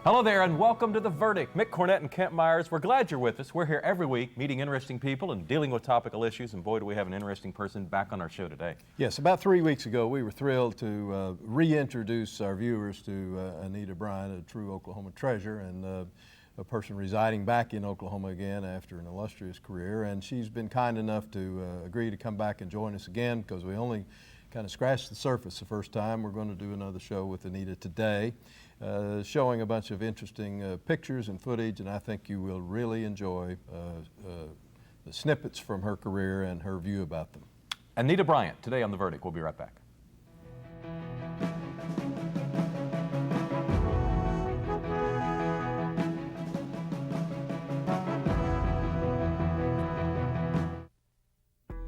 Hello there and welcome to The Verdict. Mick Cornett and Kent Myers, we're glad you're with us. We're here every week meeting interesting people and dealing with topical issues, and boy do we have an interesting person back on our show today. Yes, about 3 weeks ago we were thrilled to reintroduce our viewers to Anita Bryant, a true Oklahoma treasure and a person residing back in Oklahoma again after an illustrious career, and she's been kind enough to agree to come back and join us again because we only kind of scratched the surface the first time. We're going to do another show with Anita today, showing a bunch of interesting pictures and footage, and I think you will really enjoy the snippets from her career and her view about them. Anita Bryant, today on The Verdict. We'll be right back.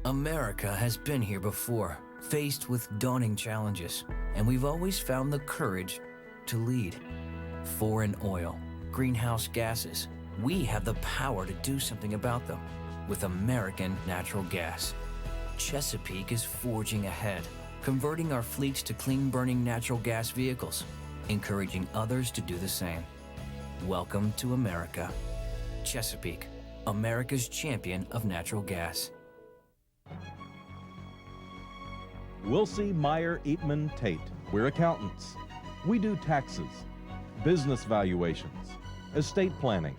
America has been here before, faced with daunting challenges, and we've always found the courage to lead. Foreign oil, greenhouse gases, we have the power to do something about them with American natural gas. Chesapeake is forging ahead, converting our fleets to clean-burning natural gas vehicles, encouraging others to do the same. Welcome to America. Chesapeake, America's champion of natural gas. Wilsey, Meyer, Eatman, Tate. We're accountants. We do taxes, business valuations, estate planning,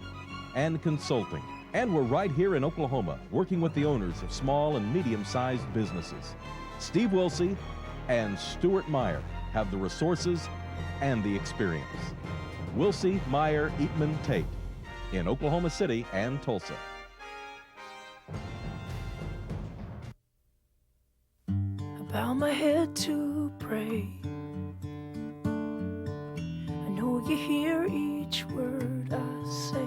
and consulting. And we're right here in Oklahoma, working with the owners of small and medium-sized businesses. Steve Wilsey and Stuart Meyer have the resources and the experience. Wilsey, Meyer, Eatman, Tate in Oklahoma City and Tulsa. Bow my head to pray. I know you hear each word I say.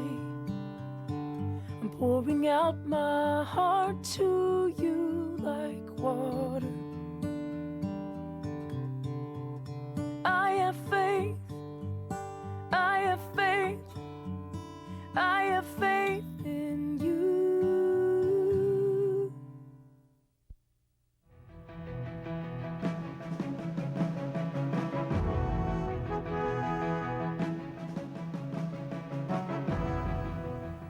I'm pouring out my heart to you like water. I have faith, I have faith, I have faith in you.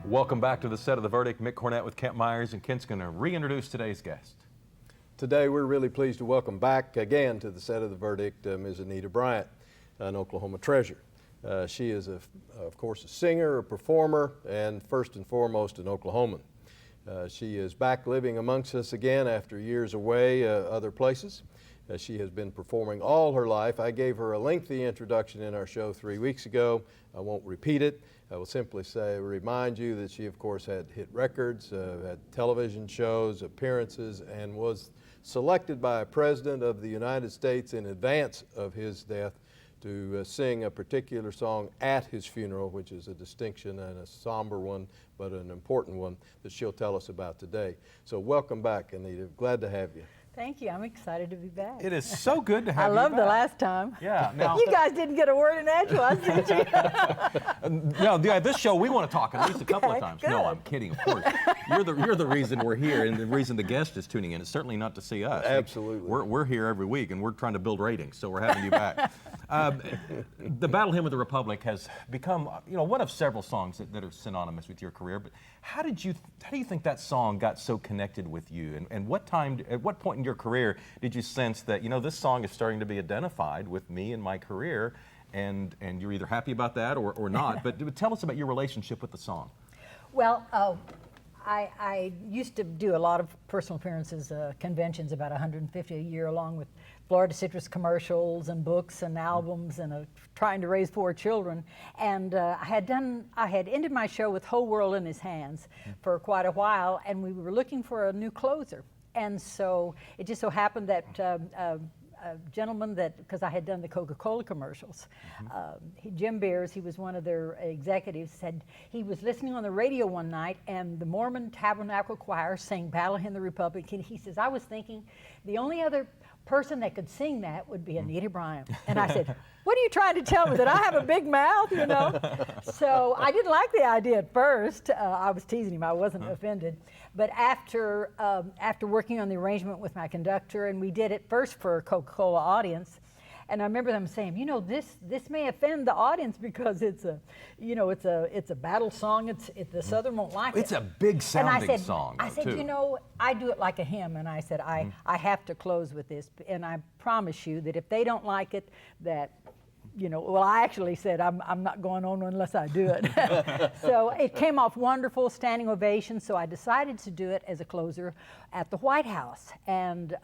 Welcome back to the set of The Verdict. Mick Cornett with Kent Myers, and Kent's going to reintroduce today's guest. Today we're really pleased to welcome back again to the set of The Verdict Ms. Anita Bryant, an Oklahoma treasure. She is, of course, a singer, a performer, and first and foremost an Oklahoman. She is back living amongst us again after years away other places. She has been performing all her life. I gave her a lengthy introduction in our show 3 weeks ago. I won't repeat it. I will simply remind you that she, of course, had hit records, had television shows, appearances, and was selected by a president of the United States in advance of his death to sing a particular song at his funeral, which is a distinction and a somber one, but an important one that she'll tell us about today. So welcome back, Anita. Glad to have you. Thank you. I'm excited to be back. It is so good to have you I loved back. the last time. Yeah. Now, you guys didn't get a word in edgewise, did you? no, this show we want to talk at least a couple of Okay, times. good. No, I'm kidding, of course. You're the reason we're here, and the reason the guest is tuning in. It's certainly not to see us. Absolutely. We're here every week, and we're trying to build ratings, so we're having you back. The Battle Hymn of the Republic has become, one of several songs that are synonymous with your career. But how do you think that song got so connected with you? And at what point in your career did you sense that, this song is starting to be identified with me and my career, and you're either happy about that or not? But tell us about your relationship with the song. Well, I used to do a lot of personal appearances, conventions, about 150 a year, along with Florida Citrus commercials and books and albums, and trying to raise 4 children. And I had ended my show with Whole World in His Hands for quite a while, and we were looking for a new closer. And so it just so happened that a gentleman because I had done the Coca-Cola commercials, Jim Beers, he was one of their executives, said he was listening on the radio one night and the Mormon Tabernacle Choir sang Battle Hymn of the Republic. And he says, I was thinking the only other person that could sing that would be Anita Bryant. And I said, what are you trying to tell me, that I have a big mouth, So I didn't like the idea at first. I was teasing him, I wasn't offended. But after working on the arrangement with my conductor, and we did it first for a Coca-Cola audience, And I remember them saying, you know, this may offend the audience because it's a, you know, it's a battle song. The Southern won't like it. It's a big sounding song, I said, too. you know, I do it like a hymn, and I said, I have to close with this, and I promise you that if they don't like it, that, you know, well, I actually said I'm not going on unless I do it. So it came off wonderful, standing ovation. So I decided to do it as a closer at the White House, and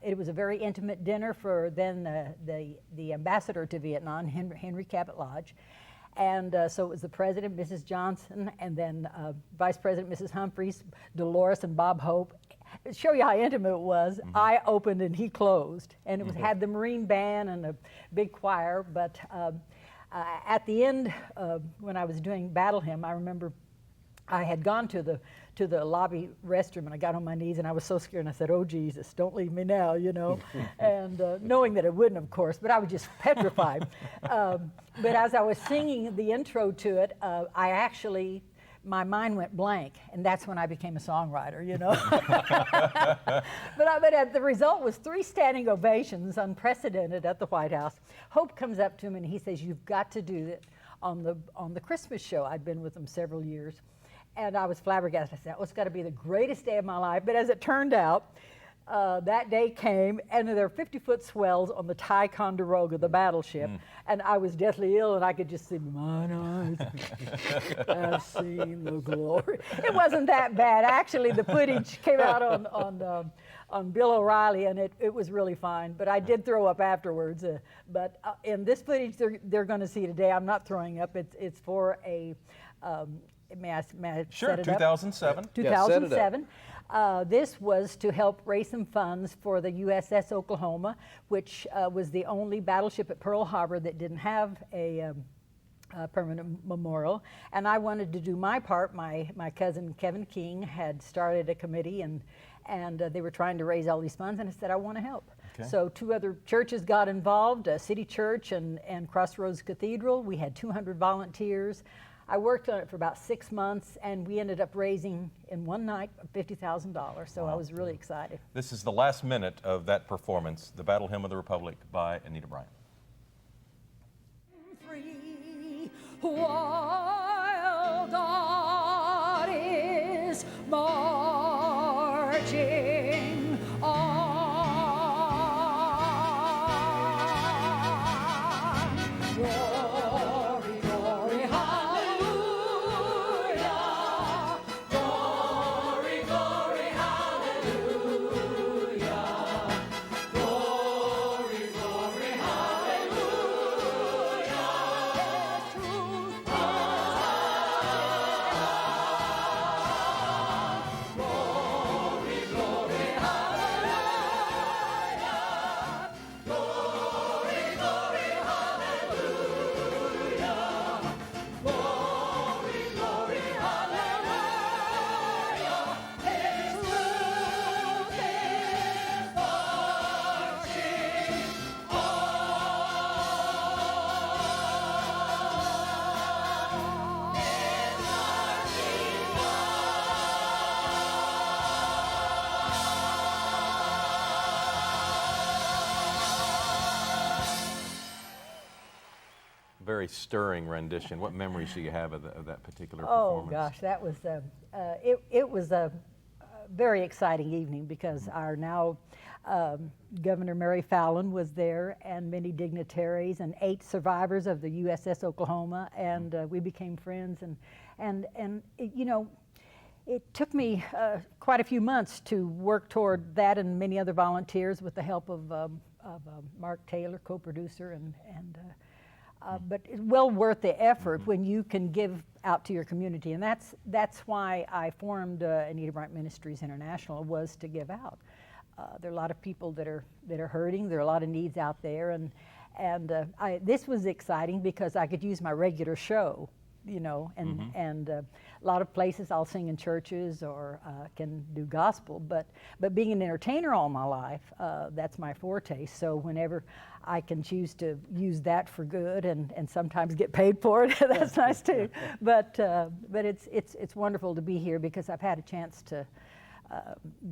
it was a very intimate dinner for then the ambassador to Vietnam, Henry Cabot Lodge. And so it was the president, Mrs. Johnson, and then Vice President, Mrs. Humphreys, Dolores, and Bob Hope. To show you how intimate it was, I opened and he closed. And it was, had the Marine Band and a big choir. But at the end, when I was doing Battle Hymn, I remember I had gone to the lobby restroom, and I got on my knees, and I was so scared, and I said, "Oh, Jesus, don't leave me now," you know, and knowing that it wouldn't, of course, but I was just petrified. But as I was singing the intro to it, my mind went blank, and that's when I became a songwriter, you know. But the result was 3 standing ovations, unprecedented at the White House. Hope comes up to me, and he says, "You've got to do it on the Christmas show." I'd been with them several years. And I was flabbergasted. I said, "Oh, it's got to be the greatest day of my life." But as it turned out, that day came, and there were 50-foot swells on the Ticonderoga, the battleship, and I was deathly ill, and I could just see, "Mine eyes have seen the glory." It wasn't that bad. Actually, the footage came out on Bill O'Reilly, and it was really fine. But I did throw up afterwards. But in this footage they're going to see today, I'm not throwing up. It's for a may I Sure, set it up? 2007. 2007. This was to help raise some funds for the USS Oklahoma, which was the only battleship at Pearl Harbor that didn't have a permanent memorial. And I wanted to do my part. My cousin Kevin King had started a committee, and they were trying to raise all these funds, and I said, I want to help. Okay. So 2 other churches got involved, City Church and Crossroads Cathedral. We had 200 volunteers. I worked on it for about 6 months, and we ended up raising in one night $50,000, so I was really excited. This is the last minute of that performance, the Battle Hymn of the Republic by Anita Bryant. Free while God is marching on. Glory, glory, hallelujah. Glory, glory, hallelujah. Glory, glory, hallelujah. Truth glory, glory, hallelujah. Glory, glory, hallelujah. Glory, glory, hallelujah. His truth is marching Very stirring rendition. What memories do you have of that particular Oh performance? gosh, that was it was a very exciting evening because our now Governor Mary Fallon was there, and many dignitaries, and 8 survivors of the USS Oklahoma, and we became friends, and it, you know, it took me quite a few months to work toward that and many other volunteers with the help of Mark Taylor, co-producer, but it's well worth the effort when you can give out to your community, and that's why I formed Anita Bryant Ministries International, was to give out. There are a lot of people that are hurting. There are a lot of needs out there, and this was exciting because I could use my regular show, you know, and a lot of places I'll sing in churches or can do gospel, but being an entertainer all my life, that's my forte. So whenever I can choose to use that for good and sometimes get paid for it, that's nice too. But it's wonderful to be here because I've had a chance to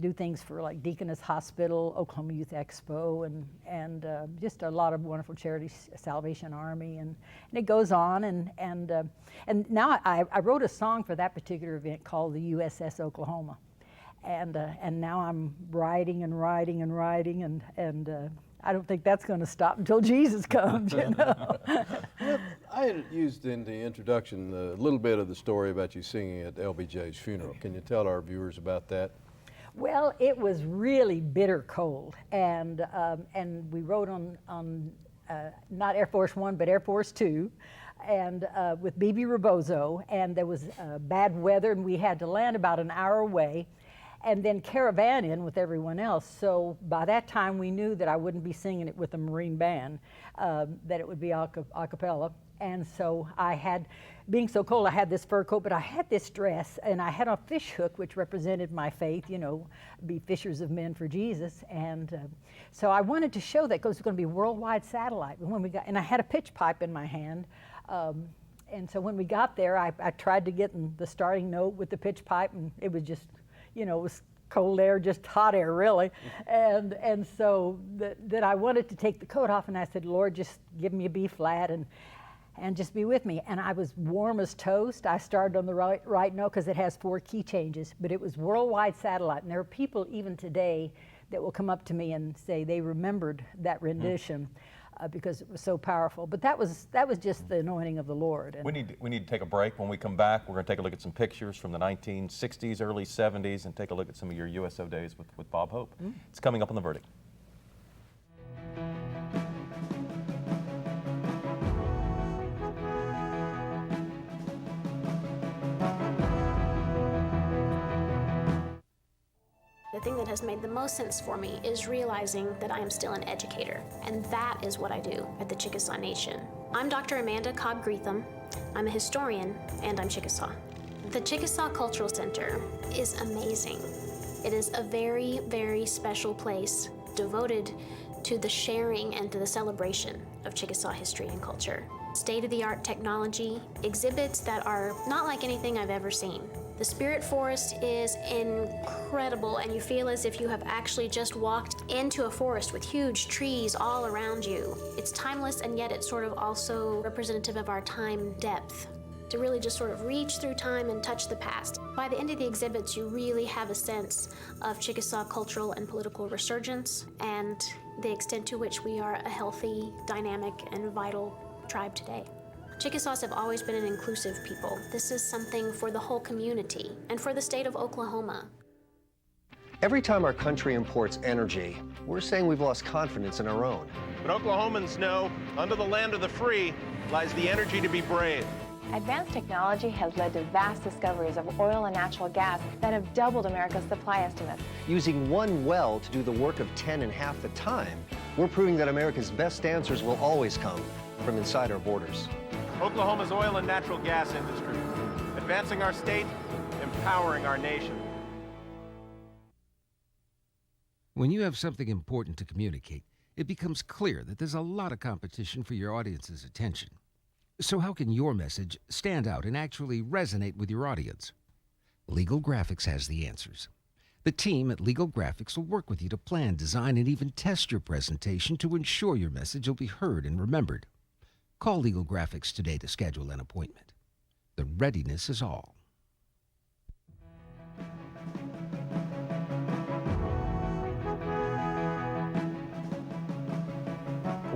do things for like Deaconess Hospital, Oklahoma Youth Expo, and just a lot of wonderful charities, Salvation Army, and it goes on. And now I wrote a song for that particular event called the USS Oklahoma, and now I'm writing and writing and writing, and I don't think that's going to stop until Jesus comes, you know. Well, I had used in the introduction a little bit of the story about you singing at LBJ's funeral. Can you tell our viewers about that? Well, it was really bitter cold, and we rode on not Air Force One, but Air Force Two, and with BB Rebozo, and there was bad weather, and we had to land about an hour away, and then caravan in with everyone else. So by that time, we knew that I wouldn't be singing it with a Marine band, that it would be a cappella. And so I had, being so cold, I had this fur coat, but I had this dress, and I had a fish hook, which represented my faith, you know, be fishers of men for Jesus. And so I wanted to show that because it was going to be worldwide satellite. And I had a pitch pipe in my hand. And so when we got there, I tried to get in the starting note with the pitch pipe, and it was just, you know, it was cold air, just hot air, really. And so that I wanted to take the coat off, and I said, Lord, just give me a B flat and just be with me. And I was warm as toast. I started on the right note because it has 4 key changes, but it was worldwide satellite. And there are people even today that will come up to me and say they remembered that rendition. Because it was so powerful. But that was just the anointing of the Lord. And we need to take a break. When we come back, we're going to take a look at some pictures from the 1960s, early 70s, and take a look at some of your USO days with Bob Hope. It's coming up on The Verdict. The thing that has made the most sense for me is realizing that I am still an educator, and that is what I do at the Chickasaw Nation. I'm Dr. Amanda Cobb-Greetham. I'm a historian, and I'm Chickasaw. The Chickasaw Cultural Center is amazing. It is a very, very special place devoted to the sharing and to the celebration of Chickasaw history and culture. State-of-the-art technology, exhibits that are not like anything I've ever seen. The Spirit Forest is incredible, and you feel as if you have actually just walked into a forest with huge trees all around you. It's timeless, and yet it's sort of also representative of our time depth, to really just sort of reach through time and touch the past. By the end of the exhibits, you really have a sense of Chickasaw cultural and political resurgence, and the extent to which we are a healthy, dynamic, and vital tribe today. Chickasaws have always been an inclusive people. This is something for the whole community and for the state of Oklahoma. Every time our country imports energy, we're saying we've lost confidence in our own. But Oklahomans know, under the land of the free lies the energy to be brave. Advanced technology has led to vast discoveries of oil and natural gas that have doubled America's supply estimates. Using one well to do the work of 10 in half the time, we're proving that America's best answers will always come from inside our borders. Oklahoma's oil and natural gas industry, advancing our state, empowering our nation. When you have something important to communicate, it becomes clear that there's a lot of competition for your audience's attention. So how can your message stand out and actually resonate with your audience? Legal Graphics has the answers. The team at Legal Graphics will work with you to plan, design, and even test your presentation to ensure your message will be heard and remembered. Call Legal Graphics today to schedule an appointment. The readiness is all.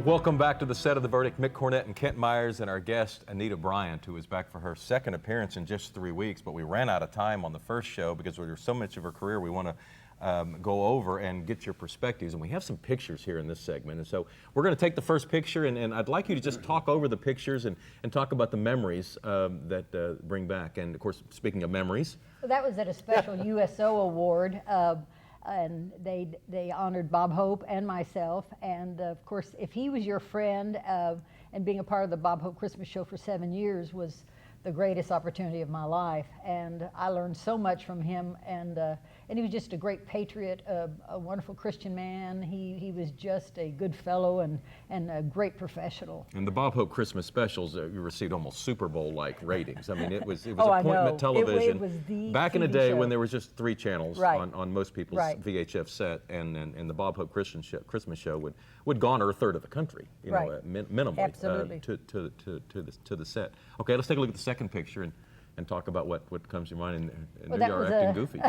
Welcome back to the set of The Verdict. Mick Cornett and Kent Myers, and our guest, Anita Bryant, who is back for her second appearance in just 3 weeks. But we ran out of time on the first show because there's so much of her career we want to go over and get your perspectives. And we have some pictures here in this segment. And so we're going to take the first picture, and I'd like you to just talk over the pictures and talk about the memories that bring back. And of course, speaking of memories. Well, that was at a special USO award. And they honored Bob Hope and myself. And of course, if he was your friend, and being a part of the Bob Hope Christmas Show for 7 years was the greatest opportunity of my life. And I learned so much from him, and and he was just a great patriot, a wonderful Christian man. He was just a good fellow and a great professional. And the Bob Hope Christmas specials, you received almost Super Bowl-like ratings. I mean, it was Oh, I know. appointment television. It was the back in the TV day show. when there was just 3 channels Right. on most people's Right. VHF set, and the Bob Hope Christmas show would garner a third of the country, you know, Right. minimally Absolutely. to the set. Okay, let's take a look at the second picture and talk about what comes to your mind. And Well, you that are was acting goofy.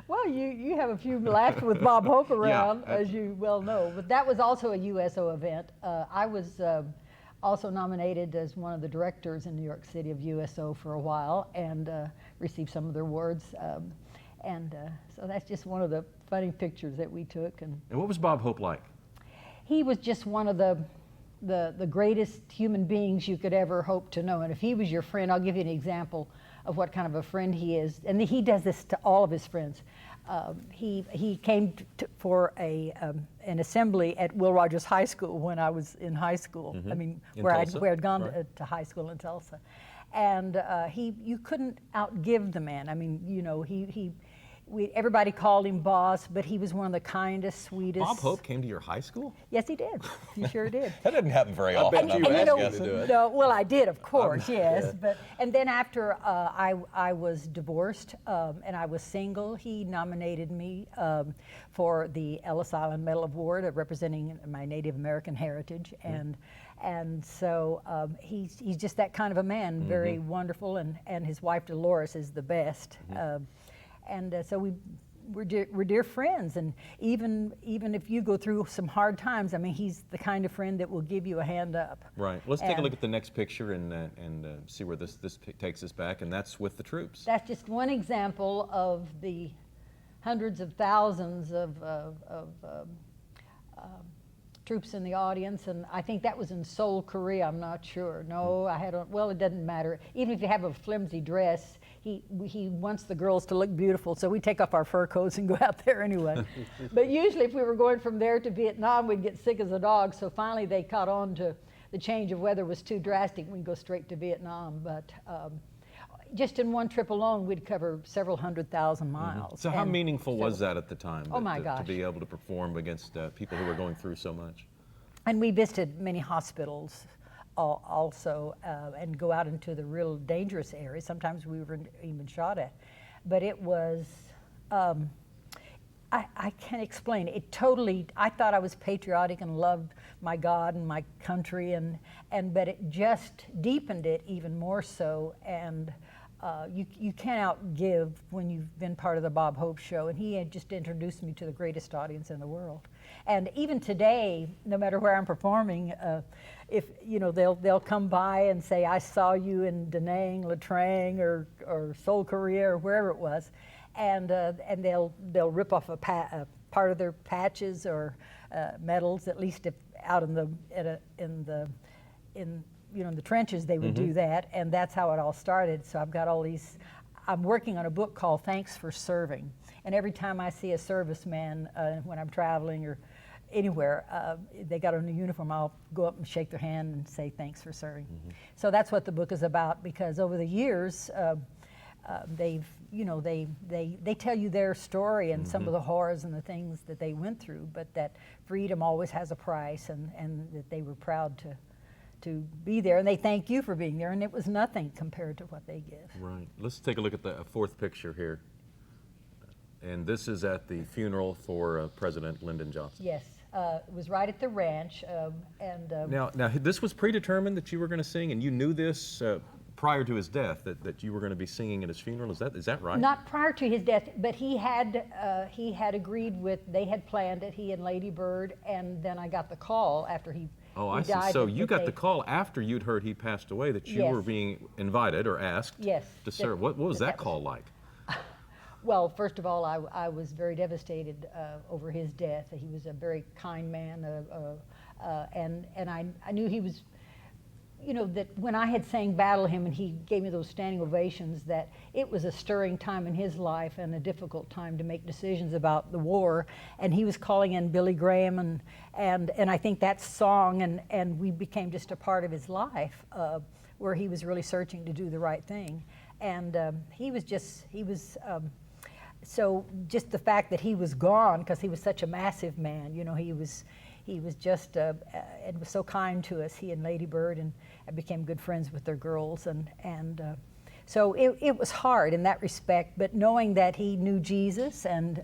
Well, you have a few laughs with Bob Hope around, Yeah. as you well know. But that was also a USO event. I was also nominated as one of the directors in New York City of USO for a while, and received some of their awards. So that's just one of the funny pictures that we took. And what was Bob Hope like? he was just one of the greatest human beings you could ever hope to know. And if he was your friend, I'll give you an example of what kind of a friend he is. And he does this to all of his friends. He came for an assembly at Will Rogers High School when I was in high school. Mm-hmm. I mean, In where Tulsa? I'd gone Right. to high school in Tulsa. And you couldn't outgive the man. I mean, you know, everybody called him boss, but he was one of the kindest, sweetest. Bob Hope came to your high school? Yes, he did. He sure did. That didn't happen very I often. bet you And asked him to do it. no, well, I did, of course, yes. yeah. But and then after I was divorced and I was single, he nominated me for the Ellis Island Medal Award, representing my Native American heritage, and so he's just that kind of a man, very wonderful, and his wife Dolores is the best. So we're dear friends, and even if you go through some hard times, I mean, he's the kind of friend that will give you a hand up. Right. Let's take a And look at the next picture and see where this takes us back, and that's with the troops. That's just one example of the hundreds of thousands of troops in the audience, and I think that was in Seoul, Korea. I'm not sure. No, I had. Well, it doesn't matter. Even if you have a flimsy dress, he wants the girls to look beautiful, so we take off our fur coats and go out there anyway. But usually, if we were going from there to Vietnam, we'd get sick as a dog. So finally, they caught on to the change of weather was too drastic. We'd go straight to Vietnam, but. Just in one trip alone, we'd cover several 100,000 miles. So how meaningful was that at the time? Oh my to gosh. be able to perform against people who were going through so much? And we visited many hospitals also and go out into the real dangerous areas. Sometimes we were even shot at. But it was, I can't explain it. Totally, I thought I was patriotic and loved my God and my country, but it just deepened it even more so. And you can't outgive when you've been part of the Bob Hope Show, and he had just introduced me to the greatest audience in the world. And even today, no matter where I'm performing, if you know, they'll come by and say, "I saw you in Da Nang, Nha Trang, or Seoul, Korea, or wherever it was," and they'll rip off a part of their patches or medals, at least if out in the trenches, they would do that, and that's how it all started. So I've got all these. I'm working on a book called Thanks for Serving, and every time I see a serviceman when I'm traveling or anywhere, they got on a uniform, I'll go up and shake their hand and say thanks for serving. So that's what the book is about, because over the years, they tell you their story and some of the horrors and the things that they went through, but that freedom always has a price, and that they were proud to be there, and they thank you for being there, and it was nothing compared to what they give. Right. Let's take a look at the fourth picture here. And this is at the funeral for President Lyndon Johnson. Yes, it was right at the ranch, Now, this was predetermined that you were going to sing, and you knew this prior to his death, that you were going to be singing at his funeral. Is that right? Not prior to his death, but he had agreed with. They had planned it, he and Lady Bird, and then I got the call after he. Oh, he I see. died So that you got they- the call after you'd heard he passed away that you Yes. were being invited or asked Yes, to serve. What was that call like? Well, first of all, I was very devastated over his death. He was a very kind man, and I knew he was, you know, that when I had sang Battle Hymn and he gave me those standing ovations, that it was a stirring time in his life and a difficult time to make decisions about the war. And he was calling in Billy Graham, and I think that song, and we became just a part of his life where he was really searching to do the right thing. And he was so just the fact that he was gone, because he was such a massive man, you know, he was just, and was so kind to us, he and Lady Bird, and I became good friends with their girls, and so it was hard in that respect, but knowing that he knew Jesus, and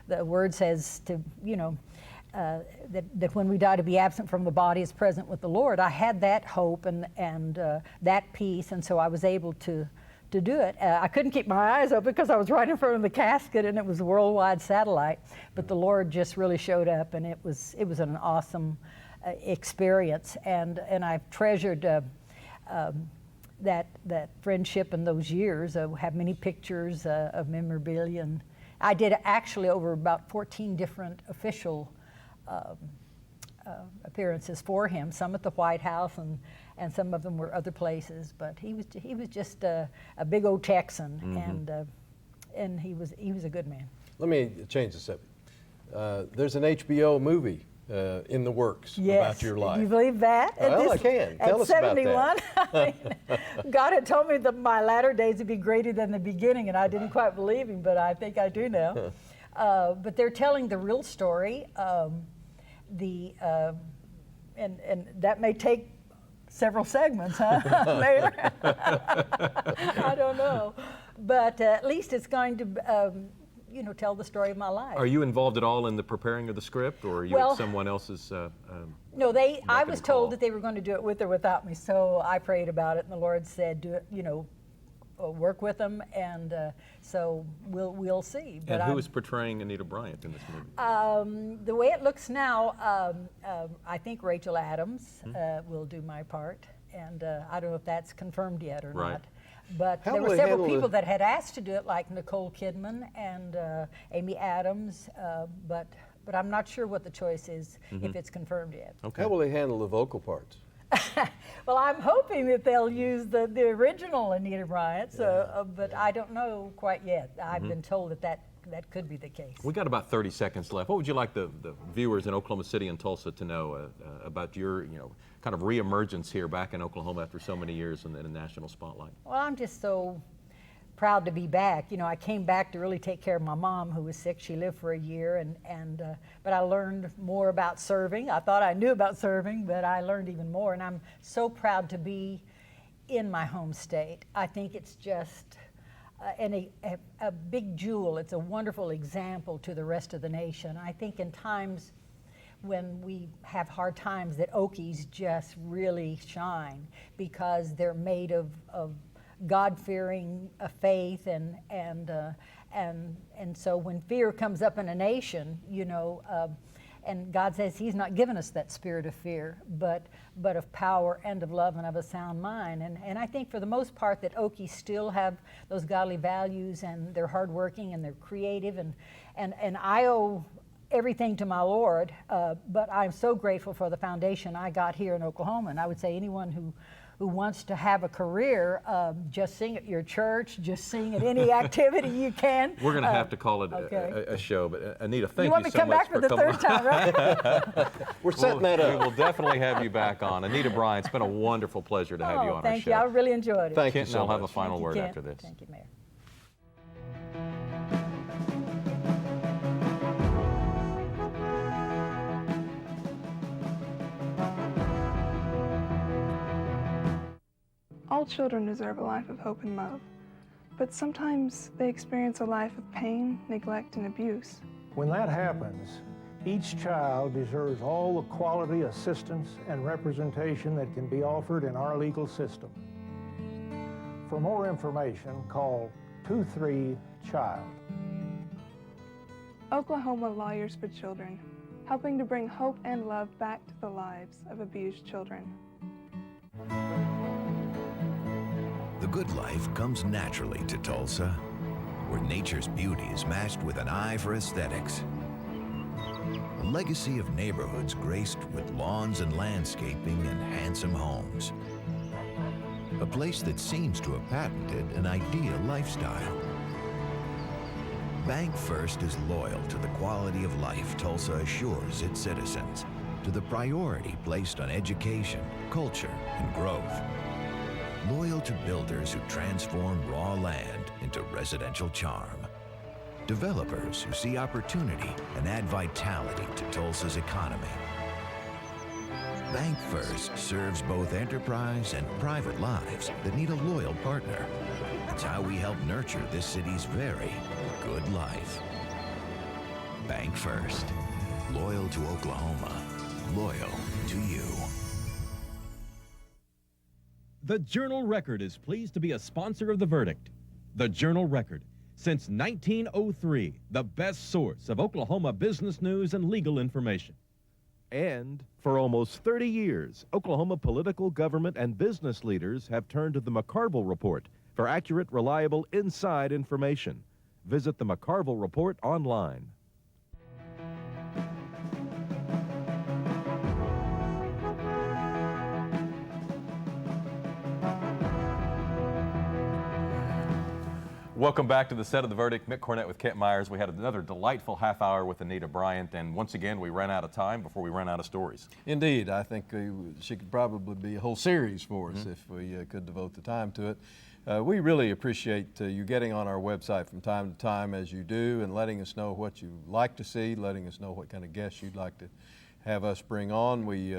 the word says to, you know, that when we die to be absent from the body is present with the Lord, I had that hope and that peace, and so I was able to do it. I couldn't keep my eyes open because I was right in front of the casket, and it was a worldwide satellite, but the Lord just really showed up, and it was an awesome experience, and I've treasured that friendship in those years. I have many pictures of memorabilia, and I did actually over about 14 different official appearances for him, some at the White House, and some of them were other places. But he was just a big old Texan, and he was a good man. Let me change the subject. There's an HBO movie in the works about your life. Yes, you believe that? Well, I can. Tell us about that. At 71, God had told me that my latter days would be greater than the beginning, and I didn't quite believe him, but I think I do now. But they're telling the real story. And that may take several segments, huh, Mayor? I don't know. But at least it's going to, you know, tell the story of my life. Are you involved at all in the preparing of the script, or are you at someone else's? No, I was told that they were going to do it with or without me, so I prayed about it, and the Lord said, "Do it, you know, work with them," and so we'll see. But and who is portraying Anita Bryant in this movie? The way it looks now, I think Rachel Adams will do my part, and I don't know if that's confirmed yet or not. But there were several people that had asked to do it, like Nicole Kidman and Amy Adams, but I'm not sure what the choice is if it's confirmed yet. Okay. How will they handle the vocal parts? Well, I'm hoping that they'll use the original Anita Bryant, but I don't know quite yet. I've been told that could be the case. We got about 30 seconds left. What would you like the viewers in Oklahoma City and Tulsa to know about your, you know, kind of reemergence here back in Oklahoma after so many years in the national spotlight? Well, I'm just so proud to be back. You know, I came back to really take care of my mom, who was sick. She lived for a year, but I learned more about serving. I thought I knew about serving, but I learned even more, and I'm so proud to be in my home state. I think it's just a big jewel. It's a wonderful example to the rest of the nation. I think in times when we have hard times, that Okies just really shine because they're made of God-fearing faith, and so when fear comes up in a nation, you know, and God says He's not given us that spirit of fear, but of power and of love and of a sound mind. And I think for the most part that Okies still have those godly values, and they're hardworking and they're creative, and I owe everything to my Lord, but I'm so grateful for the foundation I got here in Oklahoma. And I would say anyone who wants to have a career, just sing at your church, just sing at any activity you can. We're going to have to call it a show, but Anita, thank you so much for coming. You want me to come back for the third time, right? We're setting that up. We will definitely have you back on. Anita Bryant, it's been a wonderful pleasure to have you on our show. Thank you. I really enjoyed it. Thank Kent you so and I'll much. have a final word Kent. after this. Thank you, Mayor. All children deserve a life of hope and love, but sometimes they experience a life of pain, neglect, and abuse. When that happens, each child deserves all the quality assistance and representation that can be offered in our legal system. For more information, call 23-CHILD. Oklahoma Lawyers for Children, helping to bring hope and love back to the lives of abused children. The good life comes naturally to Tulsa, where nature's beauty is matched with an eye for aesthetics. A legacy of neighborhoods graced with lawns and landscaping and handsome homes. A place that seems to have patented an ideal lifestyle. Bank First is loyal to the quality of life Tulsa assures its citizens, to the priority placed on education, culture, and growth. Loyal to builders who transform raw land into residential charm. developers who see opportunity and add vitality to Tulsa's economy. Bank First serves both enterprise and private lives that need a loyal partner. It's how we help nurture this city's very good life. Bank First. Loyal to Oklahoma. Loyal to you. The Journal-Record is pleased to be a sponsor of The Verdict. The Journal-Record, since 1903, the best source of Oklahoma business news and legal information. And for almost 30 years, Oklahoma political, government, and business leaders have turned to the McCarville Report for accurate, reliable, inside information. Visit the McCarville Report online. Welcome back to the set of The Verdict. Mick Cornett with Kent Myers. We had another delightful half hour with Anita Bryant, and once again we ran out of time before we ran out of stories. Indeed, I think she could probably be a whole series for us if we could devote the time to it. We really appreciate you getting on our website from time to time as you do and letting us know what you like to see, letting us know what kind of guests you'd like to have us bring on. We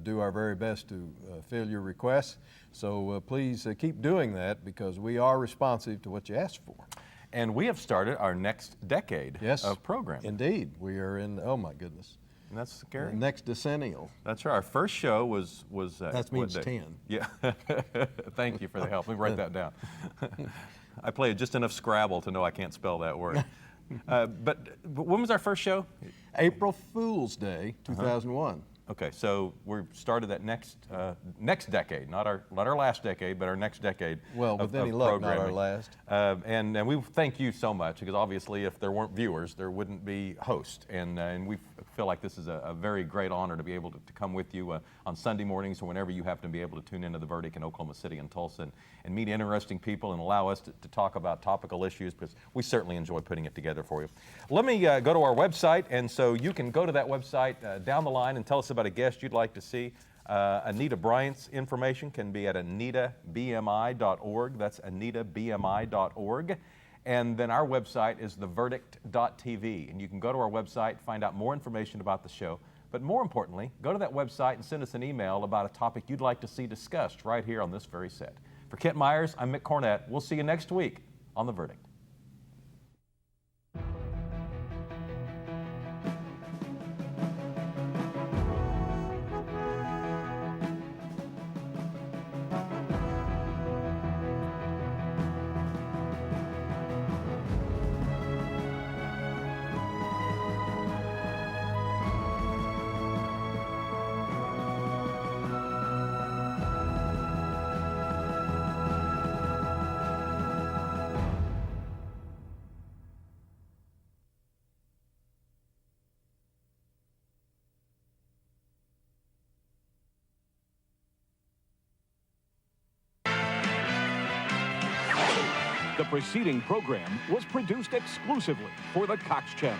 do our very best to fill your requests. So please keep doing that because we are responsive to what you asked for. And we have started our next decade of programming. Indeed. We are in, oh my goodness. And that's scary. Next decennial. That's right. Our first show was that means 10. Yeah. Thank you for the help. Let me write that down. I played just enough Scrabble to know I can't spell that word. But when was our first show? April Fool's Day, 2001. Okay, so we started that next decade, not our last decade, but our next decade. Well, with any luck, not our last. And we thank you so much because obviously, if there weren't viewers, there wouldn't be hosts. And we feel like this is a very great honor to be able to come with you on Sunday mornings or whenever you happen to be able to tune into The Verdict in Oklahoma City and Tulsa and meet interesting people and allow us to talk about topical issues because we certainly enjoy putting it together for you. Let me go to our website, and so you can go to that website down the line and tell us about a guest you'd like to see. Anita Bryant's information can be at anitabmi.org. That's anitabmi.org. And then our website is theverdict.tv. And you can go to our website, find out more information about the show. But more importantly, go to that website and send us an email about a topic you'd like to see discussed right here on this very set. For Kent Myers, I'm Mick Cornett. We'll see you next week on The Verdict. The preceding program was produced exclusively for the Cox Channel.